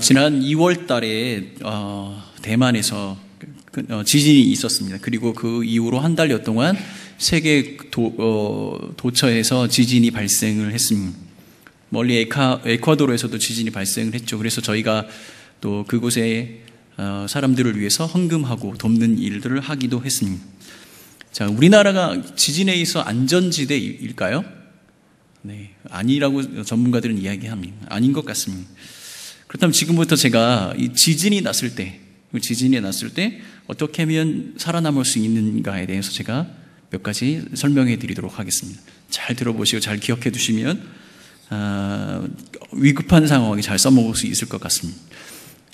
지난 2월 달에 대만에서 지진이 있었습니다. 그리고 그 이후로 한 달여 동안 세계 도처에서 지진이 발생을 했습니다. 멀리 에콰도르에서도 지진이 발생을 했죠. 그래서 저희가 또 그곳에 사람들을 위해서 헌금하고 돕는 일들을 하기도 했습니다. 자, 우리나라가 지진에 있어 안전지대일까요? 네, 아니라고 전문가들은 이야기합니다. 아닌 것 같습니다. 그렇다면 지금부터 제가 이 지진이 났을 때 어떻게 하면 살아남을 수 있는가에 대해서 제가 몇 가지 설명해 드리도록 하겠습니다. 잘 들어보시고 잘 기억해 두시면 위급한 상황에 잘 써먹을 수 있을 것 같습니다.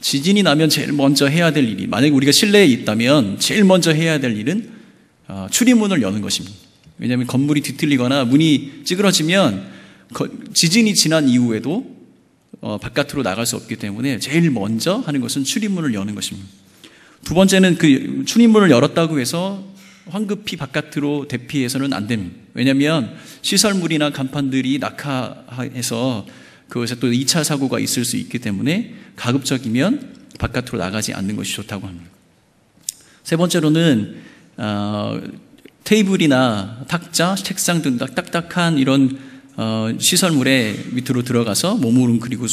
지진이 나면 제일 먼저 해야 될 일이, 만약에 우리가 실내에 있다면 제일 먼저 해야 될 일은 출입문을 여는 것입니다. 왜냐하면 건물이 뒤틀리거나 문이 찌그러지면 지진이 지난 이후에도 바깥으로 나갈 수 없기 때문에 제일 먼저 하는 것은 출입문을 여는 것입니다. 두 번째는 그 출입문을 열었다고 해서 황급히 바깥으로 대피해서는 안 됩니다. 왜냐하면 시설물이나 간판들이 낙하해서 그것에 또 2차 사고가 있을 수 있기 때문에 가급적이면 바깥으로 나가지 않는 것이 좋다고 합니다. 세 번째로는 테이블이나 탁자, 책상 등 딱딱한 이런 시설물의 밑으로 들어가서 몸을 웅크리고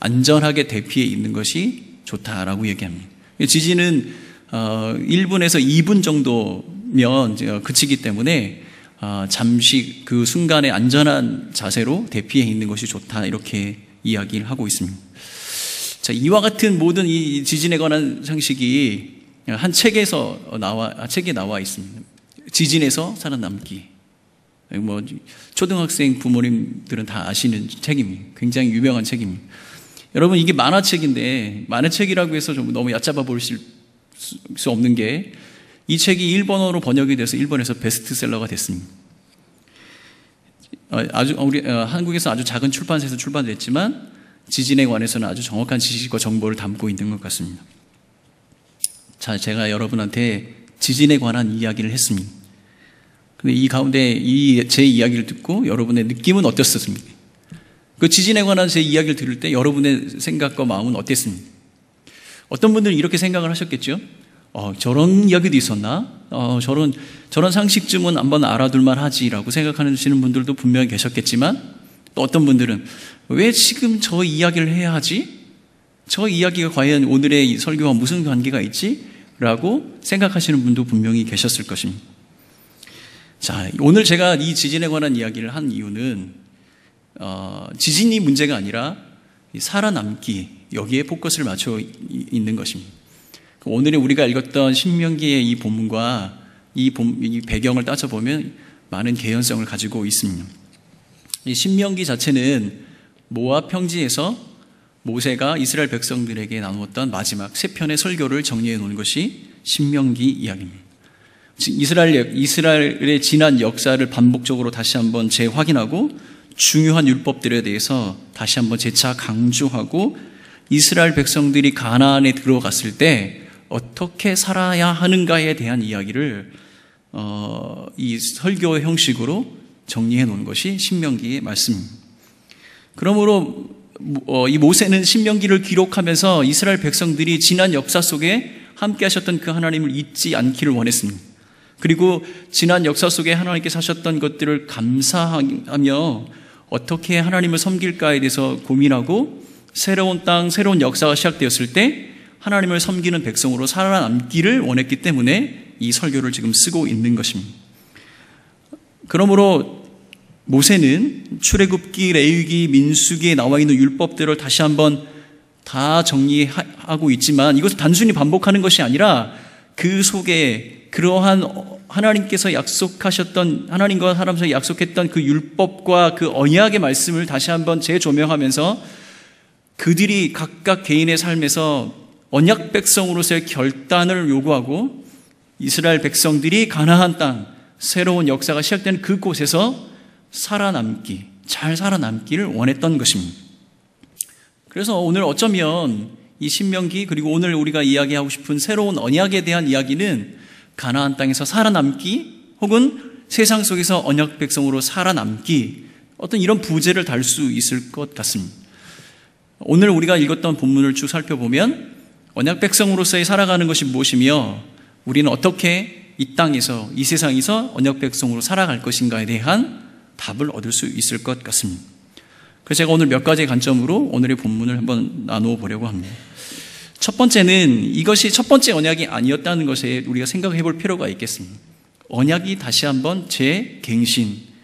안전하게 대피해 있는 것이 좋다라고 얘기합니다. 지진은 1분에서 2분 정도면 그치기 때문에 잠시 그 순간에 안전한 자세로 대피해 있는 것이 좋다, 이렇게 이야기를 하고 있습니다. 자, 이와 같은 모든 이 지진에 관한 상식이 한 책에 나와 있습니다. 지진에서 살아남기. 초등학생 부모님들은 다 아시는 책입니다. 굉장히 유명한 책입니다. 여러분, 이게 만화책인데, 만화책이라고 해서 좀 너무 얕잡아 보실 수 없는 게, 이 책이 일본어로 번역이 돼서 일본에서 베스트셀러가 됐습니다. 한국에서 아주 작은 출판사에서 출판됐지만, 지진에 관해서는 아주 정확한 지식과 정보를 담고 있는 것 같습니다. 자, 제가 여러분한테 지진에 관한 이야기를 했습니다. 근데 이 가운데 제 이야기를 듣고 여러분의 느낌은 어땠습니까? 그 지진에 관한 제 이야기를 들을 때 여러분의 생각과 마음은 어땠습니까? 어떤 분들은 이렇게 생각을 하셨겠죠? 저런 이야기도 있었나? 저런 상식쯤은 한번 알아둘만 하지라고 생각하시는 분들도 분명히 계셨겠지만, 또 어떤 분들은 왜 지금 저 이야기를 해야 하지? 저 이야기가 과연 오늘의 이 설교와 무슨 관계가 있지? 라고 생각하시는 분도 분명히 계셨을 것입니다. 자, 오늘 제가 이 지진에 관한 이야기를 한 이유는 지진이 문제가 아니라 살아남기, 여기에 포커스를 맞춰 있는 것입니다. 오늘의 우리가 읽었던 신명기의 이 본문과 이 배경을 따져보면 많은 개연성을 가지고 있습니다. 이 신명기 자체는 모압 평지에서 모세가 이스라엘 백성들에게 나누었던 마지막 세 편의 설교를 정리해 놓은 것이 신명기 이야기입니다. 이스라엘의 지난 역사를 반복적으로 다시 한번 재확인하고 중요한 율법들에 대해서 다시 한번 재차 강조하고 이스라엘 백성들이 가나안에 들어갔을 때 어떻게 살아야 하는가에 대한 이야기를 이 설교의 형식으로 정리해 놓은 것이 신명기의 말씀입니다. 그러므로 이 모세는 신명기를 기록하면서 이스라엘 백성들이 지난 역사 속에 함께 하셨던 그 하나님을 잊지 않기를 원했습니다. 그리고 지난 역사 속에 하나님께서 하셨던 것들을 감사하며 어떻게 하나님을 섬길까에 대해서 고민하고 새로운 땅, 새로운 역사가 시작되었을 때 하나님을 섬기는 백성으로 살아남기를 원했기 때문에 이 설교를 지금 쓰고 있는 것입니다. 그러므로 모세는 출애굽기, 레위기, 민수기에 나와 있는 율법들을 다시 한번 다 정리하고 있지만 이것을 단순히 반복하는 것이 아니라 그 속에 그러한 하나님께서 약속하셨던, 하나님과 사람 사이에 약속했던 그 율법과 그 언약의 말씀을 다시 한번 재조명하면서 그들이 각각 개인의 삶에서 언약 백성으로서의 결단을 요구하고 이스라엘 백성들이 가나안 땅, 새로운 역사가 시작되는 그곳에서 살아남기, 잘 살아남기를 원했던 것입니다. 그래서 오늘 어쩌면 이 신명기, 그리고 오늘 우리가 이야기하고 싶은 새로운 언약에 대한 이야기는 가나안 땅에서 살아남기 혹은 세상 속에서 언약 백성으로 살아남기, 어떤 이런 부제를 달 수 있을 것 같습니다. 오늘 우리가 읽었던 본문을 쭉 살펴보면 언약 백성으로서의 살아가는 것이 무엇이며 우리는 어떻게 이 땅에서, 이 세상에서 언약 백성으로 살아갈 것인가에 대한 답을 얻을 수 있을 것 같습니다. 그래서 제가 오늘 몇 가지 관점으로 오늘의 본문을 한번 나누어 보려고 합니다. 첫 번째는 이것이 첫 번째 언약이 아니었다는 것에 우리가 생각해 볼 필요가 있겠습니다. 언약이 다시 한번 재갱신이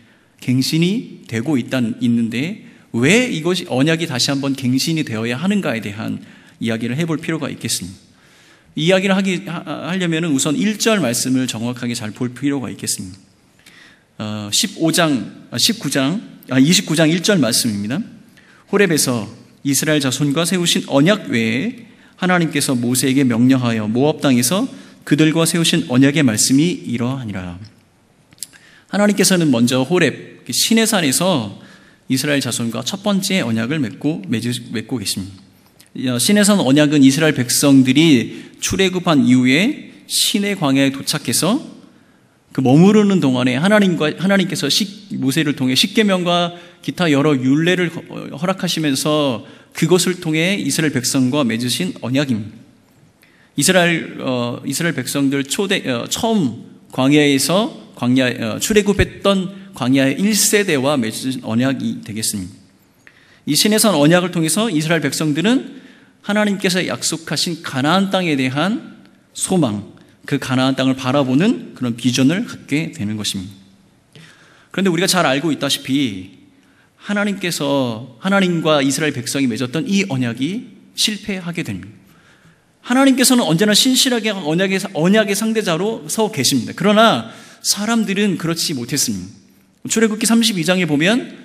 되고 있는데 왜 이것이 언약이 다시 한번 갱신이 되어야 하는가에 대한 이야기를 해볼 필요가 있겠습니다. 이 이야기를 하려면 우선 1절 말씀을 정확하게 잘 볼 필요가 있겠습니다. 29장 1절 말씀입니다. 호렙에서 이스라엘 자손과 세우신 언약 외에 하나님께서 모세에게 명령하여 모압 땅에서 그들과 세우신 언약의 말씀이 이러하니라. 하나님께서는 먼저 호렙 시내산에서 이스라엘 자손과 첫 번째 언약을 맺고 계십니다. 시내산 언약은 이스라엘 백성들이 출애굽한 이후에 시내 광야에 도착해서 그 머무르는 동안에 하나님께서 모세를 통해 십계명과 기타 여러 율례를 허락하시면서 그것을 통해 이스라엘 백성과 맺으신 언약입니다. 이스라엘 백성들 처음 광야에서 출애굽했던 광야의 1세대와 맺은 언약이 되겠습니다. 이 시내산 언약을 통해서 이스라엘 백성들은 하나님께서 약속하신 가나안 땅에 대한 소망, 그 가나안 땅을 바라보는 그런 비전을 갖게 되는 것입니다. 그런데 우리가 잘 알고 있다시피 하나님과 이스라엘 백성이 맺었던 이 언약이 실패하게 됩니다. 하나님께서는 언제나 신실하게 언약의 상대자로 서 계십니다. 그러나 사람들은 그렇지 못했습니다. 출애굽기 32장에 보면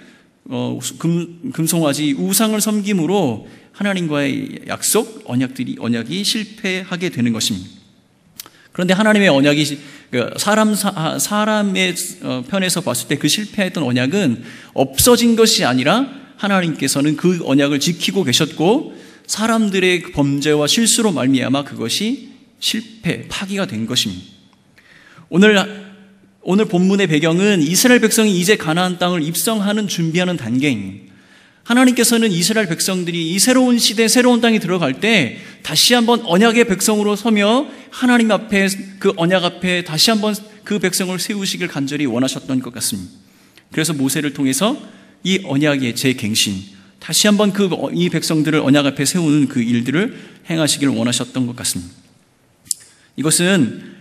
금송아지 우상을 섬김으로 하나님과의 언약이 실패하게 되는 것입니다. 그런데 하나님의 언약이 사람의 편에서 봤을 때 그 실패했던 언약은 없어진 것이 아니라 하나님께서는 그 언약을 지키고 계셨고 사람들의 범죄와 실수로 말미암아 그것이 파기가 된 것입니다. 오늘 본문의 배경은 이스라엘 백성이 이제 가나안 땅을 입성하는 준비하는 단계입니다. 하나님께서는 이스라엘 백성들이 이 새로운 시대, 새로운 땅에 들어갈 때 다시 한번 언약의 백성으로 서며 하나님 앞에 그 언약 앞에 다시 한번 그 백성을 세우시길 간절히 원하셨던 것 같습니다. 그래서 모세를 통해서 이 언약의 재갱신, 다시 한번 이 백성들을 언약 앞에 세우는 그 일들을 행하시길 원하셨던 것 같습니다. 이것은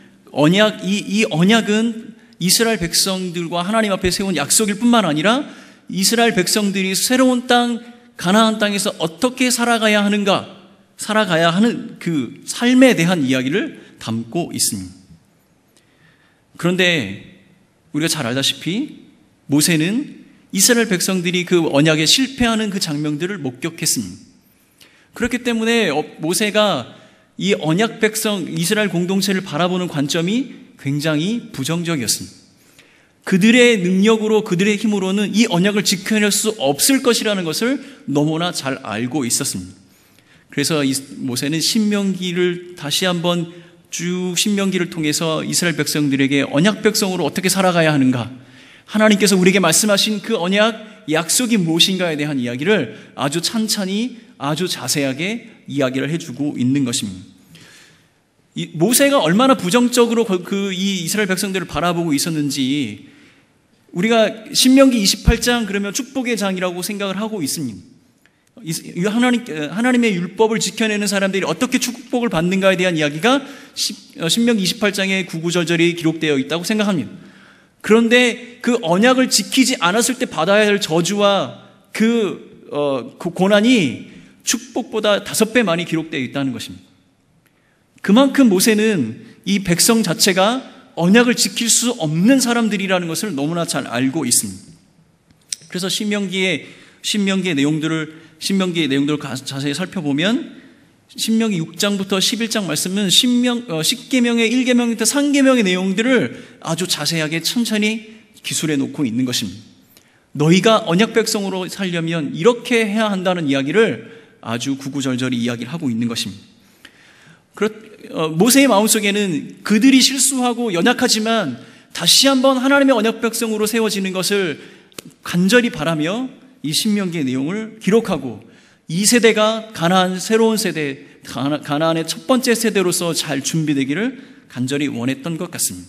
이 언약은 이스라엘 백성들과 하나님 앞에 세운 약속일 뿐만 아니라 이스라엘 백성들이 새로운 땅, 가나안 땅에서 어떻게 살아가야 하는 그 삶에 대한 이야기를 담고 있습니다. 그런데 우리가 잘 알다시피 모세는 이스라엘 백성들이 그 언약에 실패하는 그 장면들을 목격했습니다. 그렇기 때문에 모세가 이 언약 백성, 이스라엘 공동체를 바라보는 관점이 굉장히 부정적이었습니다. 그들의 능력으로, 그들의 힘으로는 이 언약을 지켜낼 수 없을 것이라는 것을 너무나 잘 알고 있었습니다. 그래서 모세는 신명기를 다시 한번 신명기를 통해서 이스라엘 백성들에게 언약 백성으로 어떻게 살아가야 하는가, 하나님께서 우리에게 말씀하신 그 언약, 약속이 무엇인가에 대한 이야기를 아주 찬찬히, 아주 자세하게 이야기를 해주고 있는 것입니다. 모세가 얼마나 부정적으로 이 이스라엘 백성들을 바라보고 있었는지 우리가 신명기 28장 그러면 축복의 장이라고 생각을 하고 있습니다. 하나님의 율법을 지켜내는 사람들이 어떻게 축복을 받는가에 대한 이야기가 신명기 28장에 구구절절히 기록되어 있다고 생각합니다. 그런데 그 언약을 지키지 않았을 때 받아야 할 저주와 그 고난이 축복보다 5배 많이 기록되어 있다는 것입니다. 그만큼 모세는 이 백성 자체가 언약을 지킬 수 없는 사람들이라는 것을 너무나 잘 알고 있습니다. 그래서 신명기의 내용들을 자세히 살펴보면 신명기 6장부터 11장 말씀은 십계명의 1계명부터 3계명의 내용들을 아주 자세하게 천천히 기술해 놓고 있는 것입니다. 너희가 언약 백성으로 살려면 이렇게 해야 한다는 이야기를 아주 구구절절히 이야기를 하고 있는 것입니다. 모세의 마음속에는 그들이 실수하고 연약하지만 다시 한번 하나님의 언약 백성으로 세워지는 것을 간절히 바라며 이 신명기의 내용을 기록하고 이 세대가 가나안 새로운 세대, 가나안의 첫 번째 세대로서 잘 준비되기를 간절히 원했던 것 같습니다.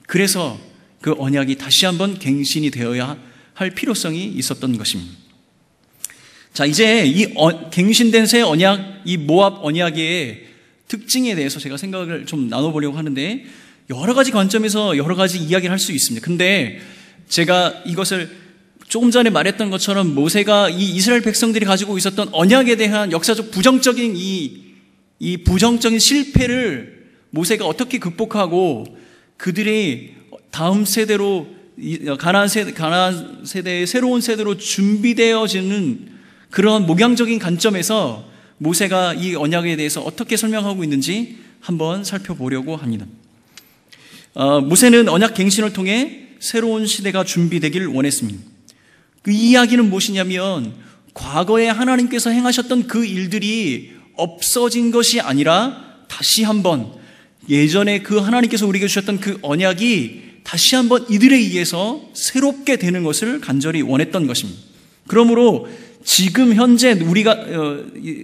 그래서 그 언약이 다시 한번 갱신이 되어야 할 필요성이 있었던 것입니다. 자, 이제 이 갱신된 새 언약, 이 모압 언약의 특징에 대해서 제가 생각을 좀 나눠보려고 하는데, 여러 가지 관점에서 여러 가지 이야기를 할 수 있습니다. 근데 제가 이것을 조금 전에 말했던 것처럼 모세가 이 이스라엘 백성들이 가지고 있었던 언약에 대한 역사적 부정적인 이 부정적인 실패를 모세가 어떻게 극복하고 그들이 다음 세대로 가나안 세대의 새로운 세대로 준비되어지는 그런 목양적인 관점에서 모세가 이 언약에 대해서 어떻게 설명하고 있는지 한번 살펴보려고 합니다. 모세는 언약 갱신을 통해 새로운 시대가 준비되기를 원했습니다. 그 이야기는 무엇이냐면 과거에 하나님께서 행하셨던 그 일들이 없어진 것이 아니라 다시 한번 예전에 그 하나님께서 우리에게 주셨던 그 언약이 다시 한번 이들에 의해서 새롭게 되는 것을 간절히 원했던 것입니다. 그러므로 지금 현재 우리가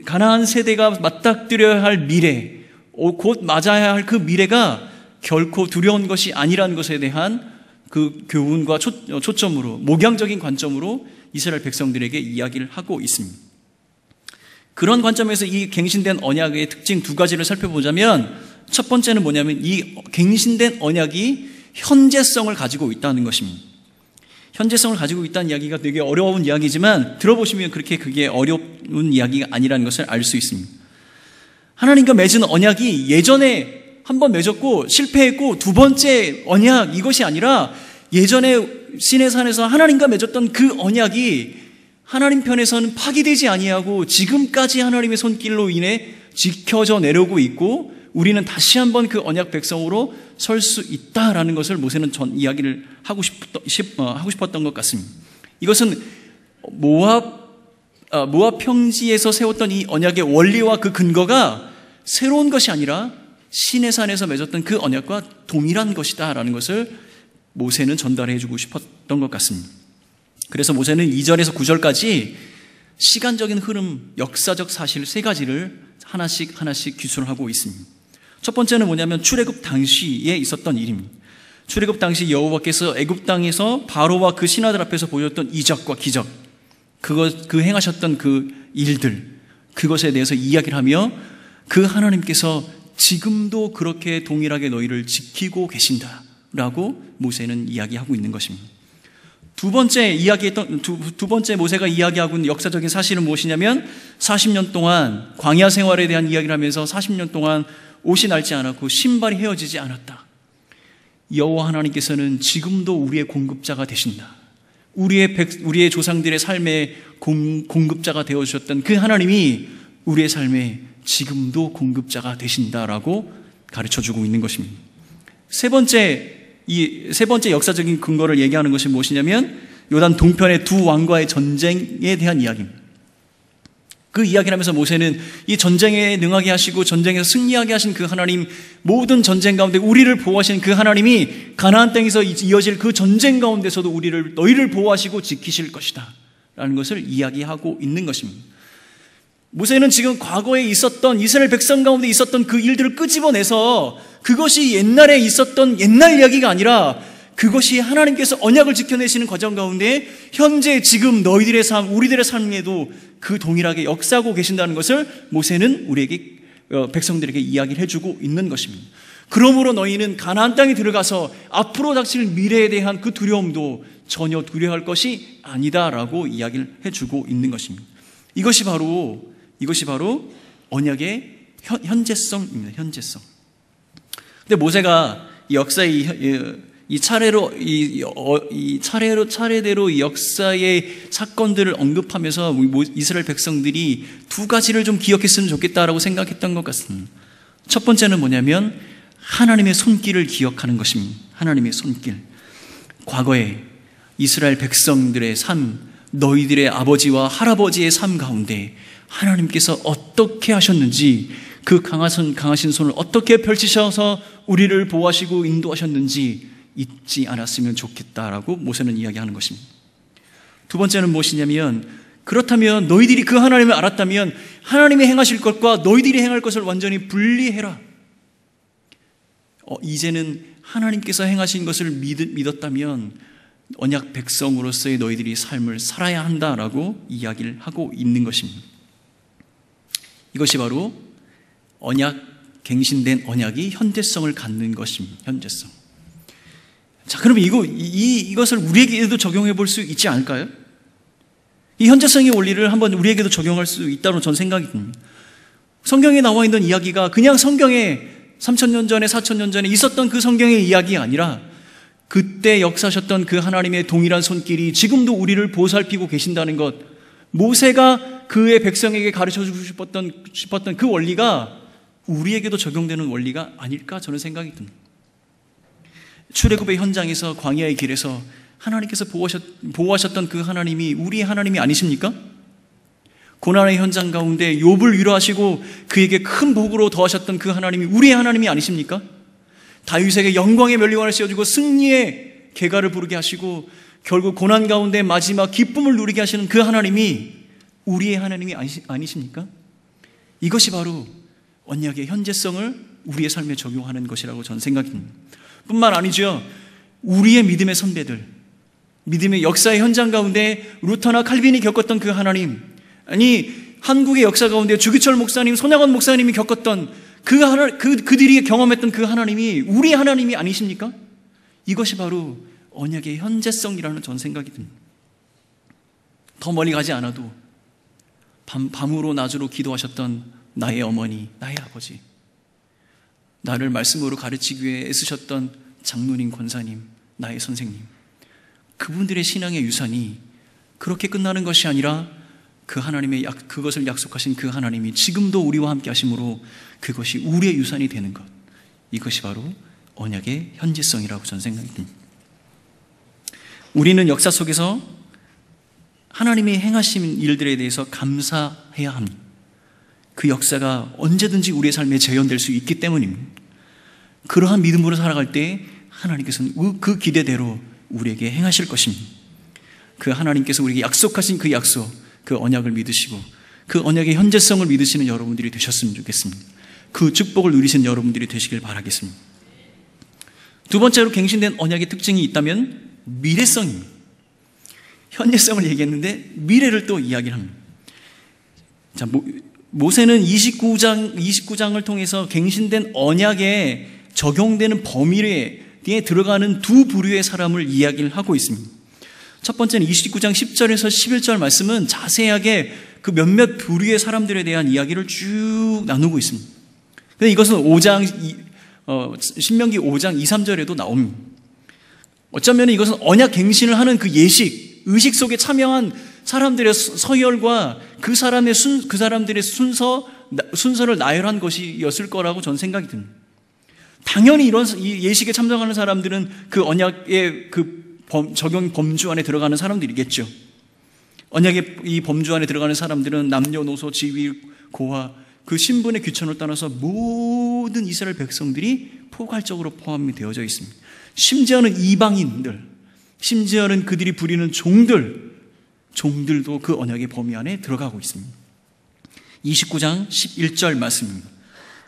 가나안 세대가 맞닥뜨려야 할 미래, 곧 맞아야 할 그 미래가 결코 두려운 것이 아니라는 것에 대한 그 교훈과 초점으로, 목양적인 관점으로 이스라엘 백성들에게 이야기를 하고 있습니다. 그런 관점에서 이 갱신된 언약의 특징 두 가지를 살펴보자면, 첫 번째는 뭐냐면 이 갱신된 언약이 현재성을 가지고 있다는 것입니다. 현재성을 가지고 있다는 이야기가 되게 어려운 이야기지만 들어보시면 그게 어려운 이야기가 아니라는 것을 알 수 있습니다. 하나님과 맺은 언약이 예전에 한번 맺었고 실패했고 두 번째 언약, 이것이 아니라 예전에 시내산에서 하나님과 맺었던 그 언약이 하나님 편에서는 파기되지 아니하고 지금까지 하나님의 손길로 인해 지켜져 내려오고 있고, 우리는 다시 한번 그 언약 백성으로 설 수 있다라는 것을 모세는 이야기를 하고 싶었던 것 같습니다. 이것은 모압 평지에서 세웠던 이 언약의 원리와 그 근거가 새로운 것이 아니라 시내산에서 맺었던 그 언약과 동일한 것이다라는 것을 모세는 전달해 주고 싶었던 것 같습니다. 그래서 모세는 2절에서 9절까지 시간적인 흐름, 역사적 사실 세 가지를 하나씩 기술하고 있습니다. 첫 번째는 뭐냐면 출애굽 당시에 있었던 일입니다. 출애굽 당시 여호와께서 애굽 땅에서 바로와 그 신하들 앞에서 보여줬던 이적과 기적, 그 행하셨던 그 일들, 그것에 대해서 이야기를 하며 그 하나님께서 지금도 그렇게 동일하게 너희를 지키고 계신다라고 모세는 이야기하고 있는 것입니다. 두 번째 모세가 이야기하고 있는 역사적인 사실은 무엇이냐면 40년 동안 광야 생활에 대한 이야기를 하면서 40년 동안 옷이 닳지 않았고 신발이 헤어지지 않았다. 여호와 하나님께서는 지금도 우리의 공급자가 되신다. 우리의 조상들의 삶의 공급자가 되어주셨던 그 하나님이 우리의 삶에 지금도 공급자가 되신다라고 가르쳐주고 있는 것입니다. 세 번째 역사적인 근거를 얘기하는 것이 무엇이냐면 요단 동편의 두 왕과의 전쟁에 대한 이야기입니다. 그 이야기를 하면서 모세는 이 전쟁에 능하게 하시고 전쟁에서 승리하게 하신 그 하나님, 모든 전쟁 가운데 우리를 보호하시는 그 하나님이 가나안 땅에서 이어질 그 전쟁 가운데서도 너희를 보호하시고 지키실 것이다 라는 것을 이야기하고 있는 것입니다. 모세는 지금 과거에 있었던 이스라엘 백성 가운데 있었던 그 일들을 끄집어내서 그것이 옛날에 있었던 옛날 이야기가 아니라 그것이 하나님께서 언약을 지켜내시는 과정 가운데 현재 지금 너희들의 삶, 우리들의 삶에도 그 동일하게 역사하고 계신다는 것을 모세는 우리에게 백성들에게 이야기를 해주고 있는 것입니다. 그러므로 너희는 가나안 땅에 들어가서 앞으로 닥칠 미래에 대한 그 두려움도 전혀 두려워할 것이 아니다라고 이야기를 해주고 있는 것입니다. 이것이 바로 언약의 현재성입니다. 현재성. 근데 모세가 이 역사의 차례대로 이 역사의 사건들을 언급하면서 이스라엘 백성들이 두 가지를 좀 기억했으면 좋겠다라고 생각했던 것 같습니다. 첫 번째는 뭐냐면 하나님의 손길을 기억하는 것입니다. 하나님의 손길. 과거에 이스라엘 백성들의 삶, 너희들의 아버지와 할아버지의 삶 가운데 하나님께서 어떻게 하셨는지, 그 강하신 손을 어떻게 펼치셔서 우리를 보호하시고 인도하셨는지 잊지 않았으면 좋겠다라고 모세는 이야기하는 것입니다. 두 번째는 무엇이냐면 그렇다면 너희들이 그 하나님을 알았다면 하나님이 행하실 것과 너희들이 행할 것을 완전히 분리해라. 이제는 하나님께서 행하신 것을 믿었다면 언약 백성으로서의 너희들이 삶을 살아야 한다라고 이야기를 하고 있는 것입니다. 이것이 바로 갱신된 언약이 현재성을 갖는 것입니다. 현재성. 자, 그러면 이것을 우리에게도 적용해 볼 수 있지 않을까요? 이 현재성의 원리를 한번 우리에게도 적용할 수 있다고 저는 생각이 듭니다. 성경에 나와 있는 이야기가 그냥 성경에 3,000년 전에 4,000년 전에 있었던 그 성경의 이야기가 아니라 그때 역사하셨던 그 하나님의 동일한 손길이 지금도 우리를 보살피고 계신다는 것, 모세가 그의 백성에게 가르쳐주고 싶었던 그 원리가 우리에게도 적용되는 원리가 아닐까 저는 생각이 듭니다. 출애굽의 현장에서 광야의 길에서 하나님께서 보호하셨던 그 하나님이 우리의 하나님이 아니십니까? 고난의 현장 가운데 욥을 위로하시고 그에게 큰 복으로 더하셨던 그 하나님이 우리의 하나님이 아니십니까? 다윗에게 영광의 면류관을 씌워주고 승리의 계가를 부르게 하시고 결국 고난 가운데 마지막 기쁨을 누리게 하시는 그 하나님이 우리의 하나님이 아니십니까? 이것이 바로 언약의 현재성을 우리의 삶에 적용하는 것이라고 저는 생각합니다. 뿐만 아니죠. 우리의 믿음의 선배들, 믿음의 역사의 현장 가운데 루터나 칼빈이 겪었던 그 하나님, 아니 한국의 역사 가운데 주기철 목사님, 손양원 목사님이 겪었던 그들이 경험했던 그 하나님이 우리 하나님이 아니십니까? 이것이 바로 언약의 현재성이라는 전 생각이 듭니다. 더 멀리 가지 않아도 밤으로 낮으로 기도하셨던 나의 어머니, 나의 아버지, 나를 말씀으로 가르치기 위해 애쓰셨던 장로님, 권사님, 나의 선생님, 그분들의 신앙의 유산이 그렇게 끝나는 것이 아니라 그것을 약속하신 그 하나님이 지금도 우리와 함께 하심으로 그것이 우리의 유산이 되는 것, 이것이 바로 언약의 현재성이라고 저는 생각이 듭니다. 우리는 역사 속에서 하나님이 행하신 일들에 대해서 감사해야 합니다. 그 역사가 언제든지 우리의 삶에 재현될 수 있기 때문입니다. 그러한 믿음으로 살아갈 때 하나님께서는 그 기대대로 우리에게 행하실 것입니다. 그 하나님께서 우리에게 약속하신 그 약속, 그 언약을 믿으시고 그 언약의 현재성을 믿으시는 여러분들이 되셨으면 좋겠습니다. 그 축복을 누리시는 여러분들이 되시길 바라겠습니다. 두 번째로 갱신된 언약의 특징이 있다면 미래성입니다. 현재성을 얘기했는데 미래를 또 이야기를 합니다. 자, 모세는 29장을 통해서 갱신된 언약에 적용되는 범위에 들어가는 두 부류의 사람을 이야기를 하고 있습니다. 첫 번째는 29장 10절에서 11절 말씀은 자세하게 그 몇몇 부류의 사람들에 대한 이야기를 쭉 나누고 있습니다. 근데 이것은 신명기 5장 2, 3절에도 나옵니다. 어쩌면 이것은 언약 갱신을 하는 그 의식 속에 참여한 사람들의 서열과 그 사람들의 순서를 나열한 것이었을 거라고 저는 생각이 듭니다. 당연히 이 예식에 참석하는 사람들은 그 언약의 적용 범주 안에 들어가는 사람들이겠죠. 언약의 이 범주 안에 들어가는 사람들은 남녀노소, 지위, 고하, 그 신분의 규천을 떠나서 모든 이스라엘 백성들이 포괄적으로 포함이 되어져 있습니다. 심지어는 이방인들, 심지어는 그들이 부리는 종들도 그 언약의 범위 안에 들어가고 있습니다. 29장 11절 말씀입니다.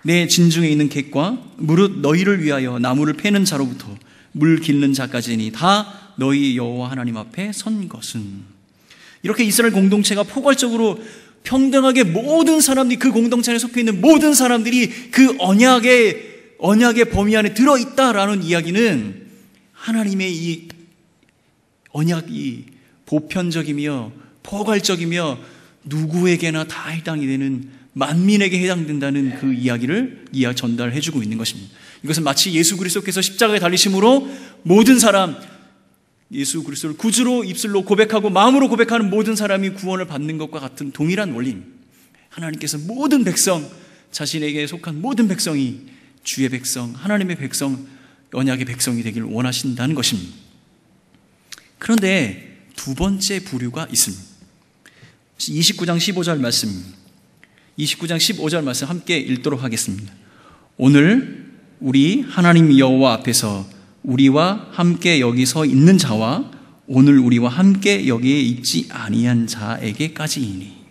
내 진중에 있는 객과 무릇 너희를 위하여 나무를 패는 자로부터 물 길는 자까지니 다 너희 여호와 하나님 앞에 선 것은. 이렇게 이스라엘 공동체가 포괄적으로 평등하게 모든 사람들이, 그 공동체 안에 속해 있는 모든 사람들이 그 언약의 범위 안에 들어있다라는 이야기는 하나님의 이 언약이 보편적이며 포괄적이며 누구에게나 다 해당이 되는, 만민에게 해당된다는 그 이야기를 전달해주고 있는 것입니다. 이것은 마치 예수 그리스도께서 십자가에 달리심으로 모든 사람, 예수 그리스도를 구주로 입술로 고백하고 마음으로 고백하는 모든 사람이 구원을 받는 것과 같은 동일한 원리입니다. 하나님께서 모든 백성, 자신에게 속한 모든 백성이 주의 백성, 하나님의 백성, 언약의 백성이 되기를 원하신다는 것입니다. 그런데 두 번째 부류가 있습니다. 29장 15절 말씀입니다. 29장 15절 말씀 함께 읽도록 하겠습니다. 오늘 우리 하나님 여호와 앞에서 우리와 함께 여기 서 있는 자와 오늘 우리와 함께 여기에 있지 아니한 자에게까지이니.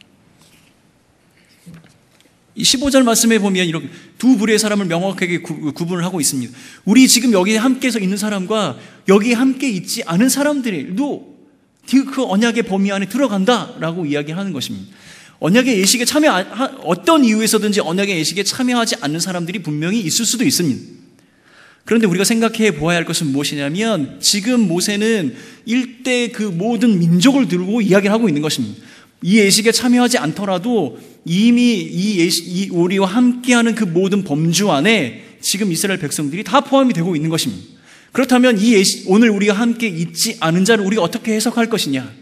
이 15절 말씀에 보면 이렇게 두 부류의 사람을 명확하게 구분을 하고 있습니다. 우리 지금 여기에 함께서 있는 사람과 여기에 함께 있지 않은 사람들도 그 언약의 범위 안에 들어간다라고 이야기하는 것입니다. 언약의 예식에 어떤 이유에서든지 언약의 예식에 참여하지 않는 사람들이 분명히 있을 수도 있습니다. 그런데 우리가 생각해 보아야 할 것은 무엇이냐면 지금 모세는 일대 그 모든 민족을 들고 이야기를 하고 있는 것입니다. 이 예식에 참여하지 않더라도 이미 우리와 함께하는 그 모든 범주 안에 지금 이스라엘 백성들이 다 포함이 되고 있는 것입니다. 그렇다면 오늘 우리가 함께 있지 않은 자를 우리가 어떻게 해석할 것이냐?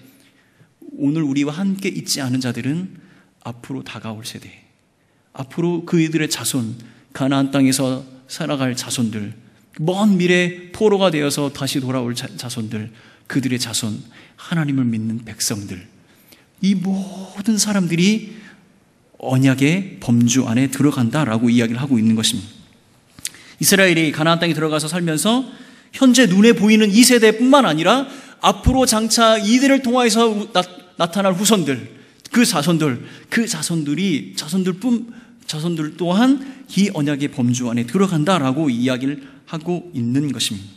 오늘 우리와 함께 있지 않은 자들은 앞으로 다가올 세대, 앞으로 그들의 자손, 가나안 땅에서 살아갈 자손들, 먼 미래 포로가 되어서 다시 돌아올 자손들, 그들의 자손, 하나님을 믿는 백성들, 이 모든 사람들이 언약의 범주 안에 들어간다라고 이야기를 하고 있는 것입니다. 이스라엘이 가나안 땅에 들어가서 살면서 현재 눈에 보이는 이 세대뿐만 아니라 앞으로 장차 이들을 통하여서 나타날 후손들, 그 자손들 또한 이 언약의 범주 안에 들어간다라고 이야기를 하고 있는 것입니다.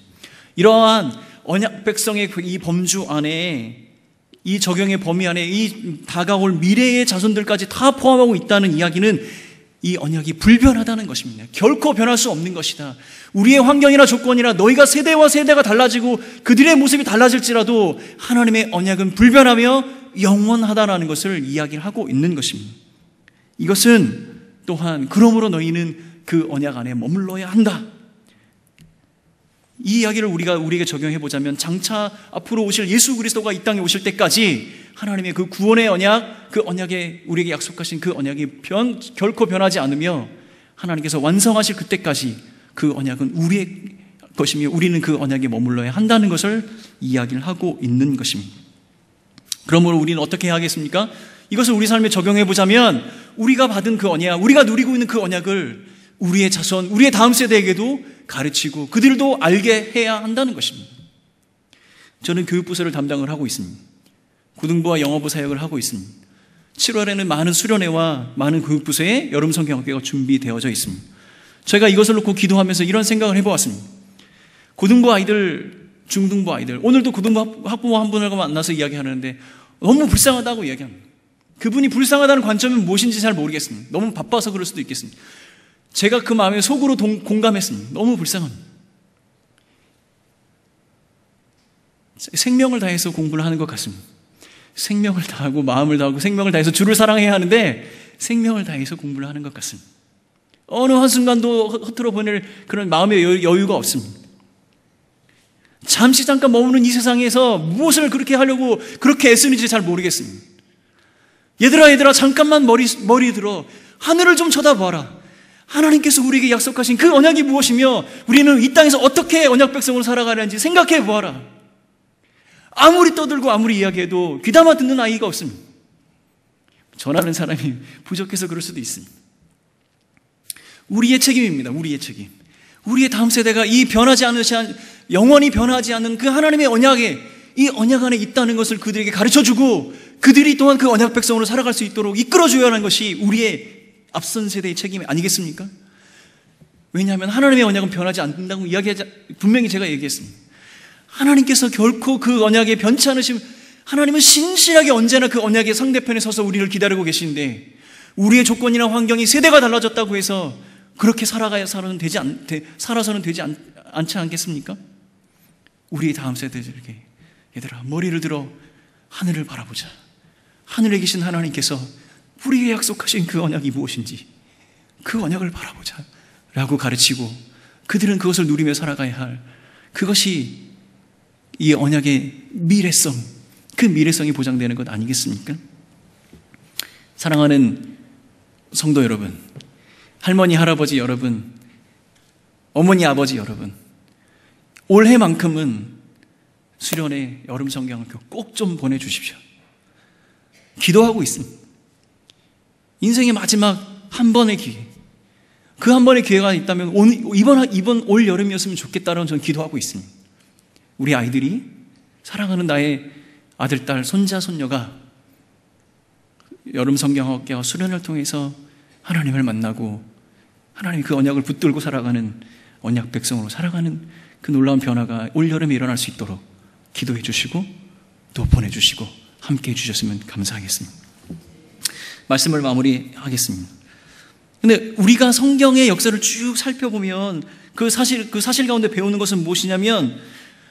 이러한 언약 백성의 이 범주 안에, 이 적용의 범위 안에 이 다가올 미래의 자손들까지 다 포함하고 있다는 이야기는 이 언약이 불변하다는 것입니다. 결코 변할 수 없는 것이다. 우리의 환경이나 조건이나 너희가 세대와 세대가 달라지고 그들의 모습이 달라질지라도 하나님의 언약은 불변하며 영원하다라는 것을 이야기를 하고 있는 것입니다. 이것은 또한 그러므로 너희는 그 언약 안에 머물러야 한다. 이 이야기를 우리에게 적용해 보자면 장차 앞으로 오실 예수 그리스도가 이 땅에 오실 때까지 하나님의 그 구원의 언약, 그 언약에 우리에게 약속하신 그 언약이 결코 변하지 않으며 하나님께서 완성하실 그때까지 그 언약은 우리의 것이며 우리는 그 언약에 머물러야 한다는 것을 이야기를 하고 있는 것입니다. 그러므로 우리는 어떻게 해야 하겠습니까? 이것을 우리 삶에 적용해 보자면 우리가 받은 그 언약, 우리가 누리고 있는 그 언약을 우리의 자손, 우리의 다음 세대에게도 가르치고 그들도 알게 해야 한다는 것입니다. 저는 교육부서를 담당을 하고 있습니다. 고등부와 영어부 사역을 하고 있습니다. 7월에는 많은 수련회와 많은 교육부서의 여름 성경학교가 준비되어져 있습니다. 저희가 이것을 놓고 기도하면서 이런 생각을 해보았습니다. 고등부 아이들, 중등부 아이들, 오늘도 고등부 학부모 한 분을 만나서 이야기하는데 너무 불쌍하다고 이야기합니다. 그분이 불쌍하다는 관점은 무엇인지 잘 모르겠습니다. 너무 바빠서 그럴 수도 있겠습니다. 제가 그 마음에 속으로 공감했습니다. 너무 불쌍합니다. 생명을 다해서 공부를 하는 것 같습니다. 생명을 다하고 마음을 다하고 생명을 다해서 주를 사랑해야 하는데 생명을 다해서 공부를 하는 것 같습니다. 어느 한순간도 허투루 보낼 그런 마음의 여유가 없습니다. 잠시 잠깐 머무는 이 세상에서 무엇을 그렇게 하려고 그렇게 애쓰는지 잘 모르겠습니다. 얘들아 잠깐만 머리 들어 하늘을 좀 쳐다봐라. 하나님께서 우리에게 약속하신 그 언약이 무엇이며 우리는 이 땅에서 어떻게 언약 백성으로 살아가는지 생각해 보아라. 아무리 떠들고 아무리 이야기해도 귀담아 듣는 아이가 없습니다. 전하는 사람이 부족해서 그럴 수도 있습니다. 우리의 책임입니다. 우리의 책임. 우리의 다음 세대가 이 영원히 변하지 않는 그 하나님의 언약에, 이 언약 안에 있다는 것을 그들에게 가르쳐주고 그들이 또한 그 언약 백성으로 살아갈 수 있도록 이끌어줘야 하는 것이 우리의 앞선 세대의 책임 아니겠습니까? 왜냐하면 하나님의 언약은 변하지 않는다고 분명히 제가 얘기했습니다. 하나님께서 결코 그 언약에 변치 않으신 하나님은 신실하게 언제나 그 언약의 상대편에 서서 우리를 기다리고 계시는데 우리의 조건이나 환경이 세대가 달라졌다고 해서 그렇게 살아서는 되지 않지 않겠습니까? 우리의 다음 세대들에게 얘들아 머리를 들어 하늘을 바라보자. 하늘에 계신 하나님께서 우리에게 약속하신 그 언약이 무엇인지 그 언약을 바라보자 라고 가르치고 그들은 그것을 누리며 살아가야 할 그것이 이 언약의 미래성, 그 미래성이 보장되는 것 아니겠습니까? 사랑하는 성도 여러분, 할머니, 할아버지 여러분, 어머니, 아버지 여러분, 올해만큼은 수련회 여름 성경학교 꼭 좀 보내주십시오. 기도하고 있습니다. 인생의 마지막 한 번의 기회, 그 한 번의 기회가 있다면 이번 올 여름이었으면 좋겠다라는 저는 기도하고 있습니다. 우리 아이들이 사랑하는 나의 아들, 딸, 손자, 손녀가 여름 성경학교와 수련을 통해서 하나님을 만나고 하나님이 그 언약을 붙들고 살아가는 언약 백성으로 살아가는 그 놀라운 변화가 올여름에 일어날 수 있도록 기도해 주시고 또 보내주시고 함께 해주셨으면 감사하겠습니다. 말씀을 마무리하겠습니다. 근데 우리가 성경의 역사를 쭉 살펴보면 그 사실 가운데 배우는 것은 무엇이냐면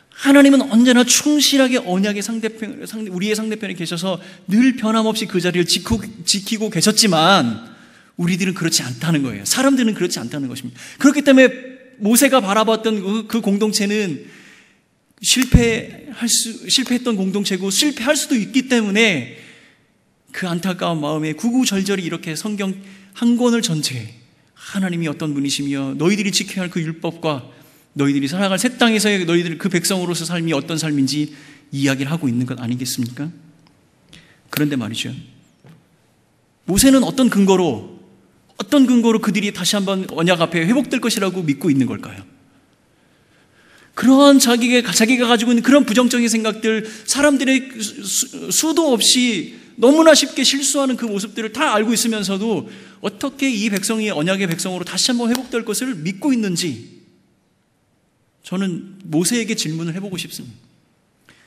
하나님은 언제나 충실하게 언약의 우리의 상대편에 계셔서 늘 변함없이 그 자리를 지키고 계셨지만 우리들은 그렇지 않다는 거예요. 사람들은 그렇지 않다는 것입니다. 그렇기 때문에 모세가 바라봤던 그 공동체는 실패했던 공동체고 실패할 수도 있기 때문에 그 안타까운 마음에 구구절절히 이렇게 성경 한 권을 전체에 하나님이 어떤 분이시며 너희들이 지켜야 할 그 율법과 너희들이 살아갈 새 땅에서의 너희들 그 백성으로서 삶이 어떤 삶인지 이야기를 하고 있는 것 아니겠습니까? 그런데 말이죠, 모세는 어떤 근거로 그들이 다시 한번 언약 앞에 회복될 것이라고 믿고 있는 걸까요? 그러한 자기가 가지고 있는 그런 부정적인 생각들, 사람들의 수도 없이 너무나 쉽게 실수하는 그 모습들을 다 알고 있으면서도 어떻게 이 백성이 언약의 백성으로 다시 한번 회복될 것을 믿고 있는지 저는 모세에게 질문을 해보고 싶습니다.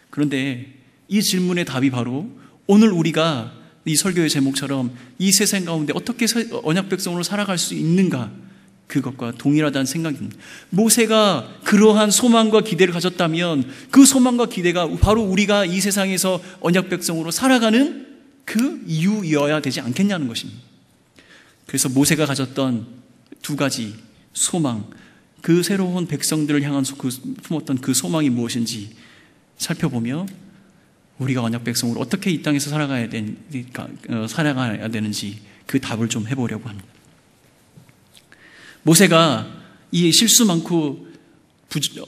그런데 이 질문의 답이 바로 오늘 우리가 이 설교의 제목처럼 이 세상 가운데 어떻게 언약 백성으로 살아갈 수 있는가, 그것과 동일하다는 생각입니다. 모세가 그러한 소망과 기대를 가졌다면 그 소망과 기대가 바로 우리가 이 세상에서 언약 백성으로 살아가는 그 이유여야 되지 않겠냐는 것입니다. 그래서 모세가 가졌던 두 가지 소망, 그 새로운 백성들을 향한 품었던 그 소망이 무엇인지 살펴보며 우리가 언약 백성으로 어떻게 이 땅에서 살아가야 되는지 그 답을 좀 해보려고 합니다. 모세가 이 실수 많고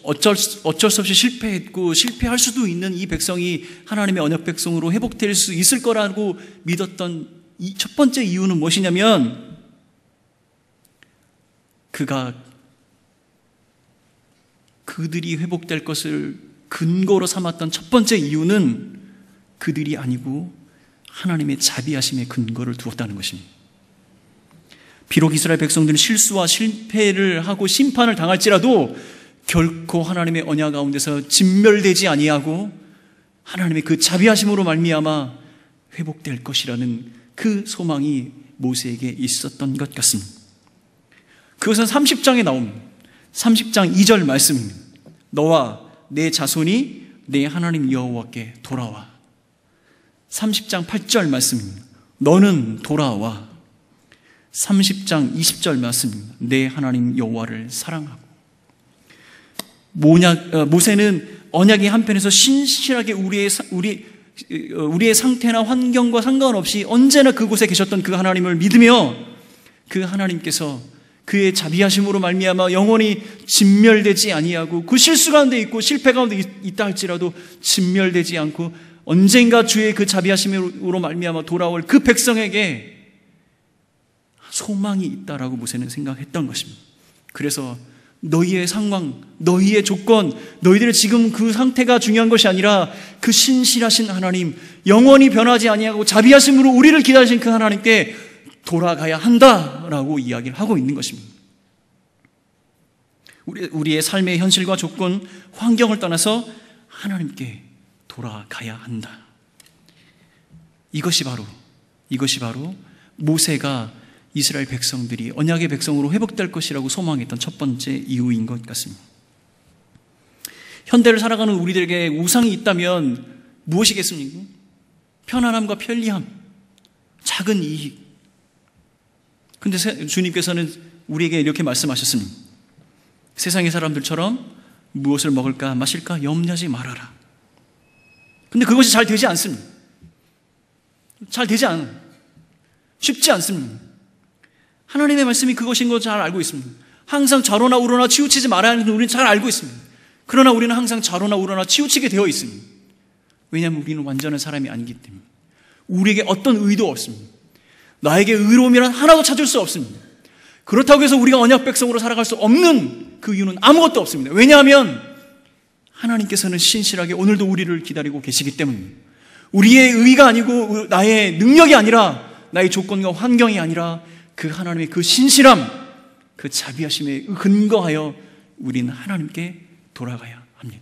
어쩔 수 없이 실패했고 실패할 수도 있는 이 백성이 하나님의 언약 백성으로 회복될 수 있을 거라고 믿었던 이 첫 번째 이유는 무엇이냐면 그들이 회복될 것을 근거로 삼았던 첫 번째 이유는 그들이 아니고 하나님의 자비하심의 근거를 두었다는 것입니다. 비록 이스라엘 백성들은 실수와 실패를 하고 심판을 당할지라도 결코 하나님의 언약 가운데서 진멸되지 아니하고 하나님의 그 자비하심으로 말미암아 회복될 것이라는 그 소망이 모세에게 있었던 것 같습니다. 그것은 30장에 나옵니다. 30장 2절 말씀입니다. 너와 내 자손이 내 하나님 여호와께 돌아와. 30장 8절 말씀입니다. 너는 돌아와. 30장 20절 말씀입니다. 내 하나님 여호와를 사랑하고. 모세는 언약의 한편에서 신실하게 우리의 상태나 환경과 상관없이 언제나 그곳에 계셨던 그 하나님을 믿으며 그 하나님께서 그의 자비하심으로 말미암아 영원히 진멸되지 아니하고 그 실수 가운데 있고 실패 가운데 있다 할지라도 진멸되지 않고 언젠가 주의 그 자비하심으로 말미암아 돌아올 그 백성에게 소망이 있다라고 모세는 생각했던 것입니다. 그래서 너희의 상황, 너희의 조건, 너희들의 지금 그 상태가 중요한 것이 아니라 그 신실하신 하나님, 영원히 변하지 아니하고 자비하심으로 우리를 기다리신 그 하나님께 돌아가야 한다라고 이야기를 하고 있는 것입니다. 우리의 삶의 현실과 조건, 환경을 떠나서 하나님께 돌아가야 한다. 이것이 바로 모세가 이스라엘 백성들이 언약의 백성으로 회복될 것이라고 소망했던 첫 번째 이유인 것 같습니다. 현대를 살아가는 우리들에게 우상이 있다면 무엇이겠습니까? 편안함과 편리함, 작은 이익. 근데 주님께서는 우리에게 이렇게 말씀하셨습니다. 세상의 사람들처럼 무엇을 먹을까 마실까 염려하지 말아라. 근데 그것이 잘 되지 않습니다. 쉽지 않습니다. 하나님의 말씀이 그것인 거 잘 알고 있습니다. 항상 좌로나 우로나 치우치지 말아야 하는 우리는 잘 알고 있습니다. 그러나 우리는 항상 좌로나 우로나 치우치게 되어 있습니다. 왜냐하면 우리는 완전한 사람이 아니기 때문에. 우리에게 어떤 의도 없습니다. 나에게 의로움이란 하나도 찾을 수 없습니다. 그렇다고 해서 우리가 언약 백성으로 살아갈 수 없는 그 이유는 아무것도 없습니다. 왜냐하면 하나님께서는 신실하게 오늘도 우리를 기다리고 계시기 때문입니다. 우리의 의가 아니고 나의 능력이 아니라 나의 조건과 환경이 아니라 그 하나님의 그 신실함, 그 자비하심에 근거하여 우리는 하나님께 돌아가야 합니다.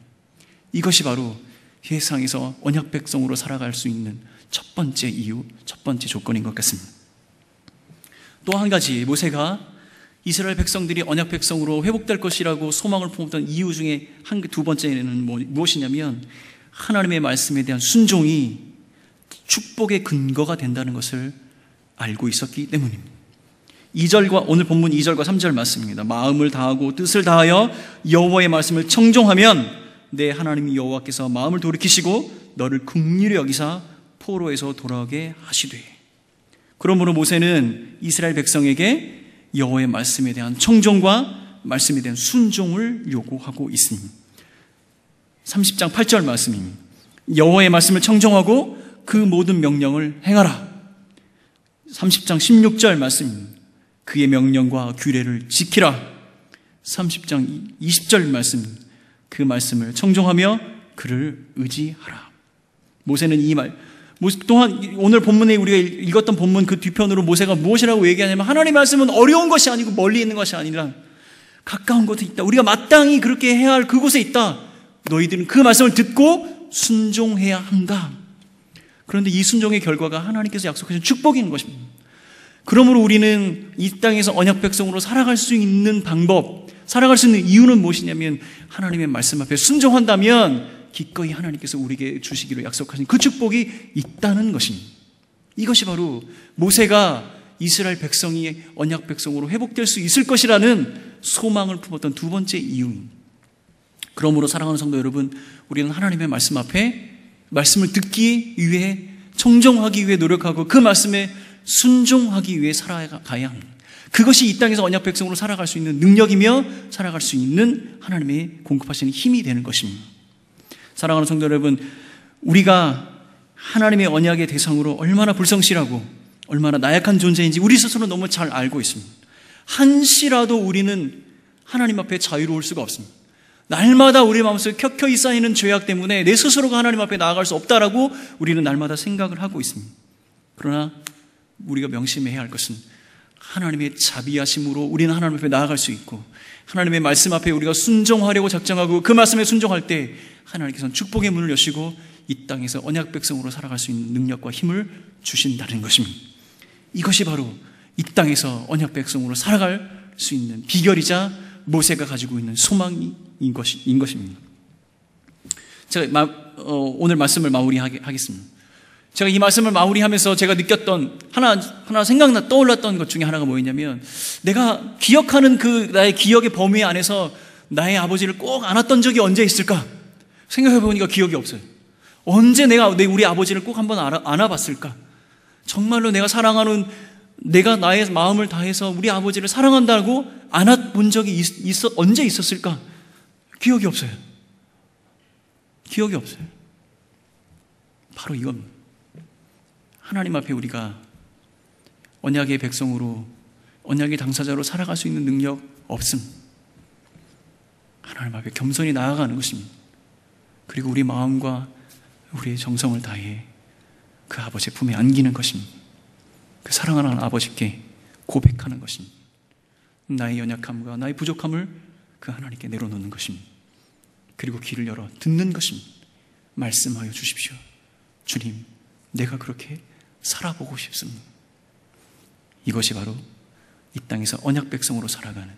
이것이 바로 세상에서 언약 백성으로 살아갈 수 있는 첫 번째 이유, 첫 번째 조건인 것 같습니다. 또 한 가지, 모세가 이스라엘 백성들이 언약 백성으로 회복될 것이라고 소망을 품었던 이유 중에 두 번째는 무엇이냐면 하나님의 말씀에 대한 순종이 축복의 근거가 된다는 것을 알고 있었기 때문입니다. 2절과 오늘 본문 2절과 3절 말씀입니다. 마음을 다하고 뜻을 다하여 여호와의 말씀을 청종하면 내 하나님 여호와께서 마음을 돌이키시고 너를 긍휼히 여기사 포로에서 돌아오게 하시되. 그러므로 모세는 이스라엘 백성에게 여호와의 말씀에 대한 청종과 말씀에 대한 순종을 요구하고 있습니다. 30장 8절 말씀입니다. 여호와의 말씀을 청종하고 그 모든 명령을 행하라. 30장 16절 말씀입니다. 그의 명령과 규례를 지키라. 30장 20절 말씀, 그 말씀을 청종하며 그를 의지하라. 모세는 또한 오늘 본문에 우리가 읽었던 본문 그 뒤편으로 모세가 무엇이라고 얘기하냐면 하나님의 말씀은 어려운 것이 아니고 멀리 있는 것이 아니라 가까운 곳에 있다. 우리가 마땅히 그렇게 해야 할 그곳에 있다. 너희들은 그 말씀을 듣고 순종해야 한다. 그런데 이 순종의 결과가 하나님께서 약속하신 축복인 것입니다. 그러므로 우리는 이 땅에서 언약 백성으로 살아갈 수 있는 방법, 살아갈 수 있는 이유는 무엇이냐면 하나님의 말씀 앞에 순종한다면 기꺼이 하나님께서 우리에게 주시기로 약속하신 그 축복이 있다는 것입니다. 이것이 바로 모세가 이스라엘 백성이 언약 백성으로 회복될 수 있을 것이라는 소망을 품었던 두 번째 이유입니다. 그러므로 사랑하는 성도 여러분, 우리는 하나님의 말씀 앞에 말씀을 듣기 위해 청종하기 위해 노력하고 그 말씀에 순종하기 위해 살아가야 합니다. 그것이 이 땅에서 언약 백성으로 살아갈 수 있는 능력이며 살아갈 수 있는 하나님의 공급하시는 힘이 되는 것입니다. 사랑하는 성도 여러분, 우리가 하나님의 언약의 대상으로 얼마나 불성실하고 얼마나 나약한 존재인지 우리 스스로 너무 잘 알고 있습니다. 한시라도 우리는 하나님 앞에 자유로울 수가 없습니다. 날마다 우리 마음속에 켜켜이 쌓이는 죄악 때문에 내 스스로가 하나님 앞에 나아갈 수 없다라고 우리는 날마다 생각을 하고 있습니다. 그러나 우리가 명심해야 할 것은 하나님의 자비하심으로 우리는 하나님 앞에 나아갈 수 있고 하나님의 말씀 앞에 우리가 순종하려고 작정하고 그 말씀에 순종할 때 하나님께서는 축복의 문을 여시고 이 땅에서 언약 백성으로 살아갈 수 있는 능력과 힘을 주신다는 것입니다. 이것이 바로 이 땅에서 언약 백성으로 살아갈 수 있는 비결이자 모세가 가지고 있는 소망인 것입니다. 제가 오늘 말씀을 마무리하겠습니다. 제가 이 말씀을 마무리하면서 제가 느꼈던 하나 떠올랐던 것 중에 하나가 뭐였냐면 내가 기억하는 그 나의 기억의 범위 안에서 나의 아버지를 꼭 안았던 적이 언제 있을까? 생각해보니까 기억이 없어요. 언제 내가 우리 아버지를 꼭 한번 안아봤을까? 정말로 내가 사랑하는 내가 나의 마음을 다해서 우리 아버지를 사랑한다고 안아본 적이 언제 있었을까? 기억이 없어요. 기억이 없어요. 바로 이겁니다. 하나님 앞에 우리가 언약의 백성으로 언약의 당사자로 살아갈 수 있는 능력 없음. 하나님 앞에 겸손히 나아가는 것입니다. 그리고 우리 마음과 우리의 정성을 다해 그 아버지의 품에 안기는 것입니다. 그 사랑하는 아버지께 고백하는 것입니다. 나의 연약함과 나의 부족함을 그 하나님께 내려놓는 것입니다. 그리고 귀를 열어 듣는 것입니다. 말씀하여 주십시오. 주님, 내가 그렇게 살아보고 싶습니다. 이것이 바로 이 땅에서 언약 백성으로 살아가는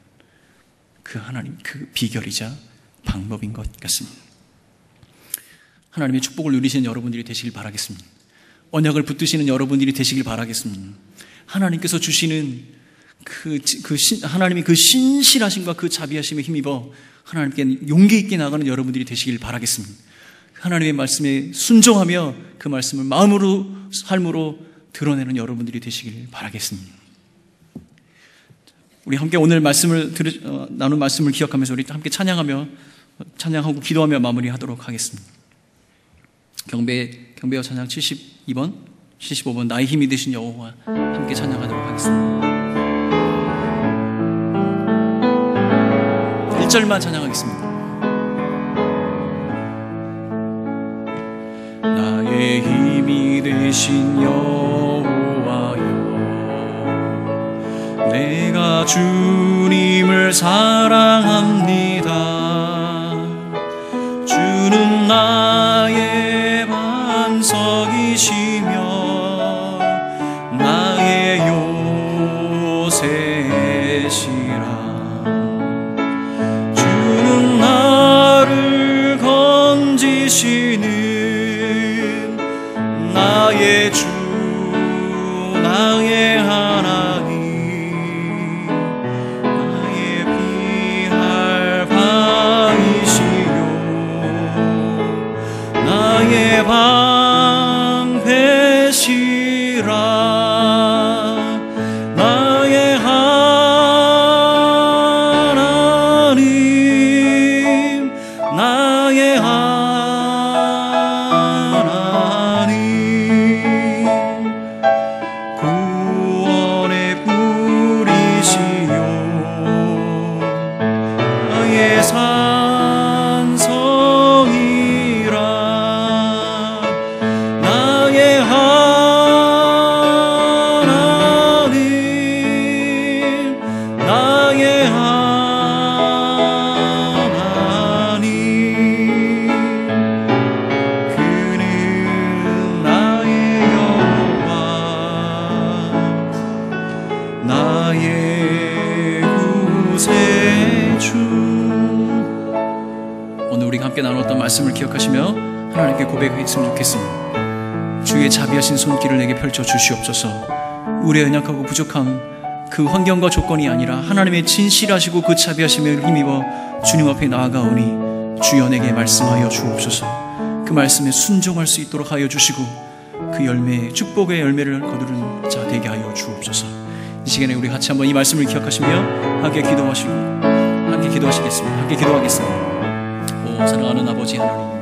그 하나님, 그 비결이자 방법인 것 같습니다. 하나님의 축복을 누리시는 여러분들이 되시길 바라겠습니다. 언약을 붙드시는 여러분들이 되시길 바라겠습니다. 하나님께서 주시는 하나님의 그 신실하심과 그 자비하심에 힘입어 하나님께 용기 있게 나가는 여러분들이 되시길 바라겠습니다. 하나님의 말씀에 순종하며 그 말씀을 마음으로 삶으로 드러내는 여러분들이 되시길 바라겠습니다. 우리 함께 오늘 나눈 말씀을 기억하면서 우리 함께 찬양하고 기도하며 마무리하도록 하겠습니다. 경배와 찬양 72번, 75번 나의 힘이 되신 여호와 함께 찬양하도록 하겠습니다. 1절만 찬양하겠습니다. 내 힘이 되신 여호와여, 내가 주님을 사랑합니다. 주는 나의 반석이시며 나의 요새시라. 주는 나를 건지시는 나의 주, 나의 하나님, 나의 피할 바이시요, 나의 방패시라. 나의 하나님, 나의 하나님, 구원의 뿌리시요, 나의 산성이라. 나의 하나님, 나의 하나님, 그는 나의 여호와, 나의 구세주. 오늘 우리가 함께 나눴던 말씀을 기억하시며 하나님께 고백했으면 좋겠습니다. 주의 자비하신 손길을 내게 펼쳐 주시옵소서. 우리의 연약하고 부족한 그 환경과 조건이 아니라 하나님의 진실하시고 그 자비하심을 힘입어 주님 앞에 나아가오니 주여 내게 말씀하여 주옵소서. 그 말씀에 순종할 수 있도록 하여 주시고 그 열매, 축복의 열매를 거두는 자 되게 하여 주옵소서. 이 시간에 우리 같이 한번 이 말씀을 기억하시며 함께 기도하시고 함께 기도하시겠습니다. 함께 기도하겠습니다. 오 사랑하는 아버지 하나님,